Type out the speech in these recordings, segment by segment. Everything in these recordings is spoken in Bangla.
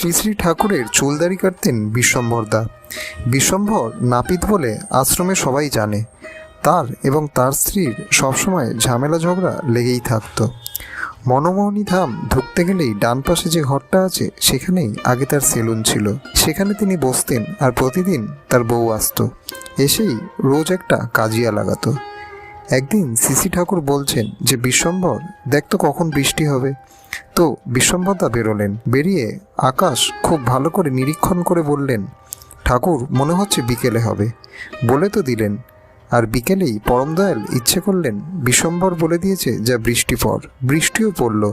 শ্রী শ্রী ঠাকুরের চুলদাড়ি কাটতেন বিশ্বম্ভরদা। বিশ্বম্ভর নাপিত বলে আশ্রমে সবাই জানে। তার এবং তার স্ত্রীর সবসময় ঝামেলা ঝগড়া লেগেই থাকতো। মনমোহনী ধাম ঢুকতে গেলেই ডান পাশে যে ঘরটা আছে সেখানেই আগে তার সেলুন ছিল। সেখানে তিনি বসতেন আর প্রতিদিন তার বউ আসতো, এসেই রোজ একটা কাজিয়া লাগাতো। একদিন সিসি ঠাকুর বলছেন যে বিশ্বম্ভর দেখ তো কখন বৃষ্টি হবে। তো বিশ্বম্ভরদা বেরোলেন। বেরিয়ে আকাশ খুব ভালো করে নিরীক্ষণ করে বললেন, ঠাকুর মনে হচ্ছে বিকেলে হবে। বলে তো দিলেন, আর বিকেলেই পরমদয়াল ইচ্ছে করলেন, বিশ্বম্ভর বলে দিয়েছে যা বৃষ্টি পড়, বৃষ্টিও পড়ল।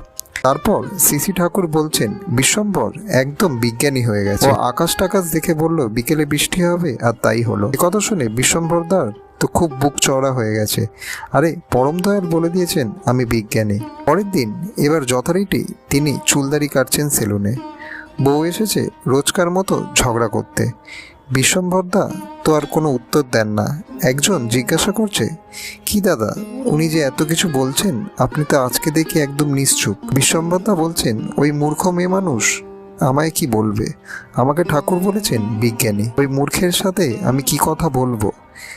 তারপর সিসি ঠাকুর বলছেন বিশ্বম্ভর একদম বিজ্ঞানী হয়ে গেছে। ও আকাশ টাকাশ দেখে বলল বিকেলে বৃষ্টি হবে, আর তাই হলো। একথা শুনে বিশ্বম্ভরদার তো খুব বুক চওড়া হয়ে গেছে। আরে পরমদয়াল বলে দিয়েছেন আমি বিজ্ঞানী। পরের দিন এবার যথারীতি তিনি চুলদাড়ি কাটছেন সেলুনে। বউ এসেছে রোজকার মতো ঝগড়া করতে। বিশ্বম্ভরদা তো আর কোনো উত্তর দেন না। একজন জিজ্ঞাসা করছে, কি দাদা, উনি যে এত কিছু বলছেন, আপনি তো আজকে দেখি একদম নিশ্চুপ। বিশ্বম্ভরদা বলছেন, ওই মূর্খ মেয়ে মানুষ আমায় কি বলবে? আমাকে ঠাকুর বলেছেন বিজ্ঞানী, ওই মূর্খের সাথে আমি কি কথা বলবো?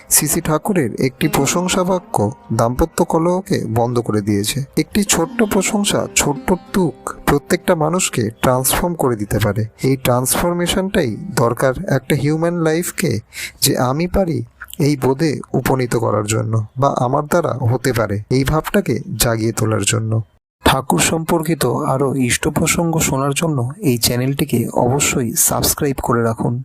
সিসি ঠাকুরের একটি প্রশংসা বাক্য দাম্পত্য কলহকে বন্ধ করে দিয়েছে। একটি ছোট্ট প্রশংসা, ছোট্ট টুক প্রত্যেকটা মানুষকে ট্রান্সফর্ম করে দিতে পারে। এই ট্রান্সফরমেশনটাই দরকার একটা হিউম্যান লাইফকে, যে আমি পারি এই বোধে উপনীত করার জন্য, বা আমার দ্বারা হতে পারে এই ভাবটাকে জাগিয়ে তোলার জন্য। ঠাকুর সম্পর্কিত আরও ইষ্ট প্রসঙ্গ শোনার জন্য এই চ্যানেলটিকে অবশ্যই সাবস্ক্রাইব করে রাখুন।